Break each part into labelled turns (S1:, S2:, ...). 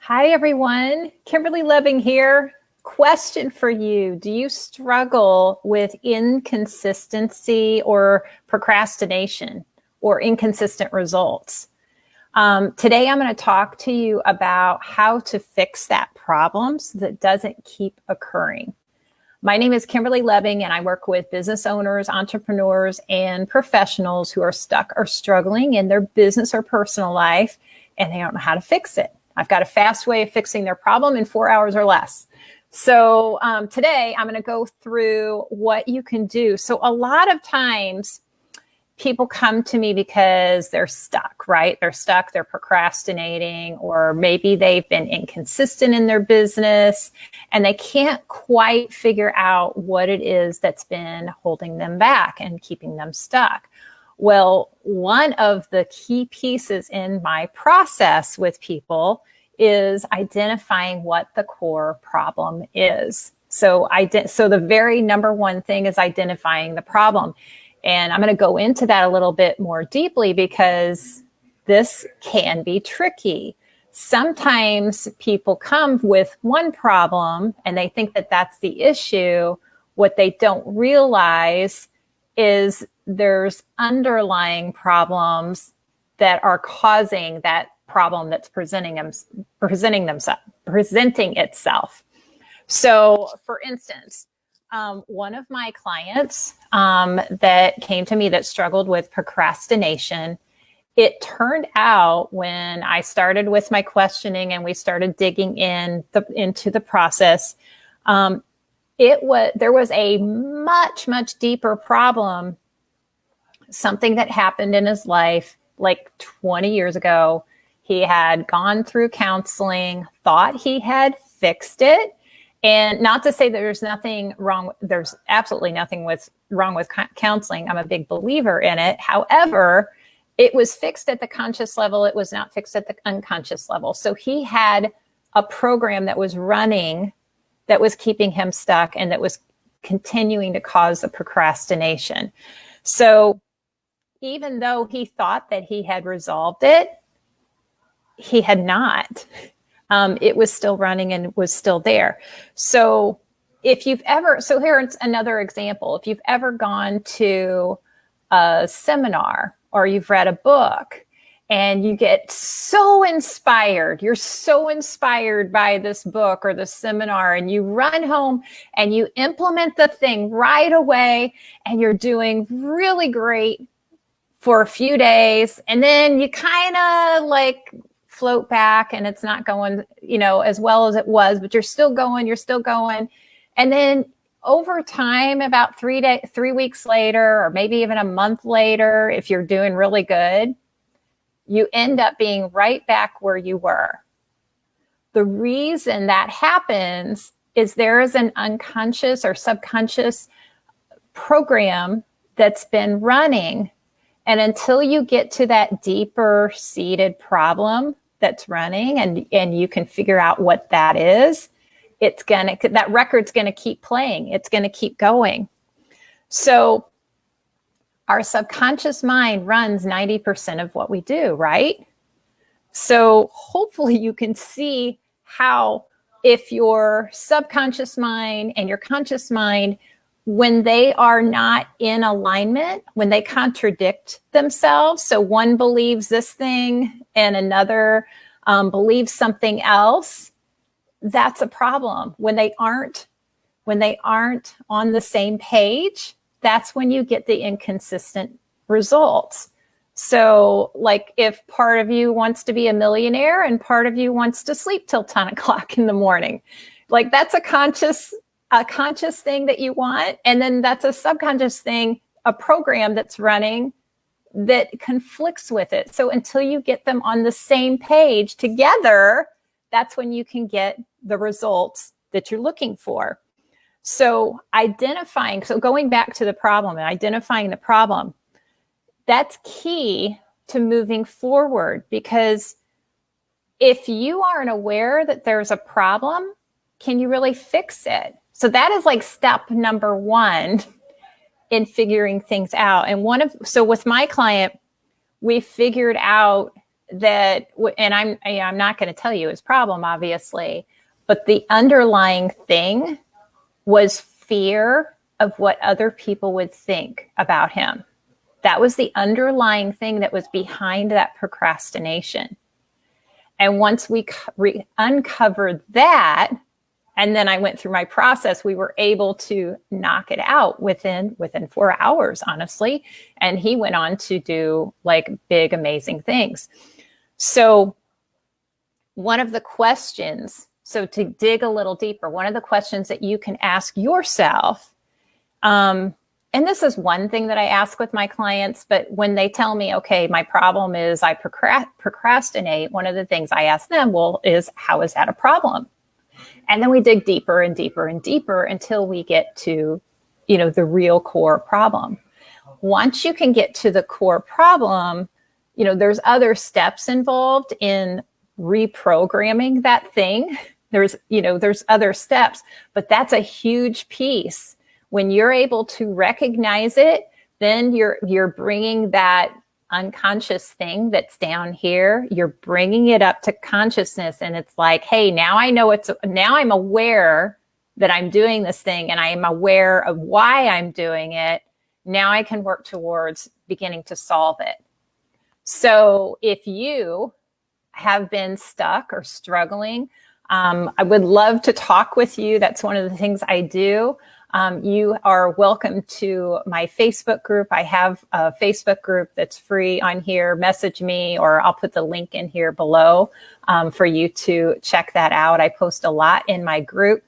S1: Hi, everyone. Kimberly Lebbing here. Question for you. Do you struggle with inconsistency or procrastination or inconsistent results? Today, I'm going to talk to you about how to fix that problem so that it doesn't keep occurring. My name is Kimberly Lebbing, and I work with business owners, entrepreneurs, and professionals who are stuck or struggling in their business or personal life, and they don't know how to fix it. I've got a fast way of fixing their problem in 4 hours or less. So today I'm going to go through what you can do. So a lot of times people come to me because they're stuck, right? They're stuck, they're procrastinating, or maybe they've been inconsistent in their business and they can't quite figure out what it is that's been holding them back and keeping them stuck. Well, one of the key pieces in my process with people is identifying what the core problem is. So the very number one thing is identifying the problem. And I'm going to go into that a little bit more deeply because this can be tricky. Sometimes people come with one problem and they think that that's the issue. What they don't realize is there's underlying problems that are causing that problem that's presenting itself. So, for instance, one of my clients that came to me that struggled with procrastination, it turned out when I started with my questioning and we started digging into the process, there was a much deeper problem, something that happened in his life like 20 years ago. He had gone through counseling, thought he had fixed it. And not to say that there's nothing wrong. There's absolutely nothing wrong with counseling. I'm a big believer in it. However, it was fixed at the conscious level. It was not fixed at the unconscious level. So he had a program that was running that was keeping him stuck and that was continuing to cause the procrastination. So even though he thought that he had resolved it, he had not. It was still running and was still there. So here's another example. If you've ever gone to a seminar or you've read a book and you get so inspired, you're so inspired by this book or the seminar, and you run home and you implement the thing right away and you're doing really great for a few days. And then you kind of like float back and it's not going, as well as it was, but you're still going. And then over time, about 3 weeks later, or maybe even a month later, if you're doing really good, you end up being right back where you were. The reason that happens is there is an unconscious or subconscious program that's been running. And until you get to that deeper seated problem that's running and you can figure out what that is, that record's going to keep playing. It's going to keep going. So our subconscious mind runs 90% of what we do, right? So hopefully you can see how if your subconscious mind and your conscious mind, when they are not in alignment, when they contradict themselves, so one believes this thing and another believes something else, that's a problem. When they aren't on the same page, that's when you get the inconsistent results. So like if part of you wants to be a millionaire and part of you wants to sleep till 10 o'clock in the morning, like that's a conscious thing that you want. And then that's a subconscious thing, a program that's running that conflicts with it. So until you get them on the same page together, that's when you can get the results that you're looking for. So going back to the problem and identifying the problem, that's key to moving forward, because if you aren't aware that there's a problem, can you really fix it? So that is like step number one in figuring things out. And so with my client, we figured out that, and I'm not going to tell you his problem, obviously, but the underlying thing was fear of what other people would think about him. That was the underlying thing that was behind that procrastination. And once we uncovered that, and then I went through my process, we were able to knock it out within 4 hours, honestly. And he went on to do like big, amazing things. So one of the questions, so to dig a little deeper, one of the questions that you can ask yourself, and this is one thing that I ask with my clients, but when they tell me, okay, my problem is I procrastinate, one of the things I ask them, well, is how is that a problem? And then we dig deeper and deeper and deeper until we get to, the real core problem. Once you can get to the core problem, there's other steps involved in reprogramming that thing. There's other steps, but that's a huge piece. When you're able to recognize it, then you're bringing that unconscious thing that's down here, you're bringing it up to consciousness. And it's like, hey, now I'm aware that I'm doing this thing and I am aware of why I'm doing it. Now I can work towards beginning to solve it. So if you have been stuck or struggling, I would love to talk with you. That's one of the things I do. You are welcome to my Facebook group. I have a Facebook group that's free on here. Message me, or I'll put the link in here below for you to check that out. I post a lot in my group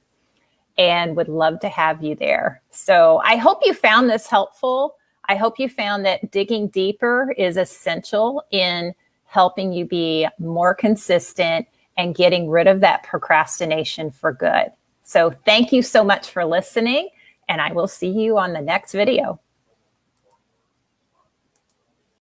S1: and would love to have you there. So I hope you found this helpful. I hope you found that digging deeper is essential in helping you be more consistent and getting rid of that procrastination for good. So thank you so much for listening, and I will see you on the next video.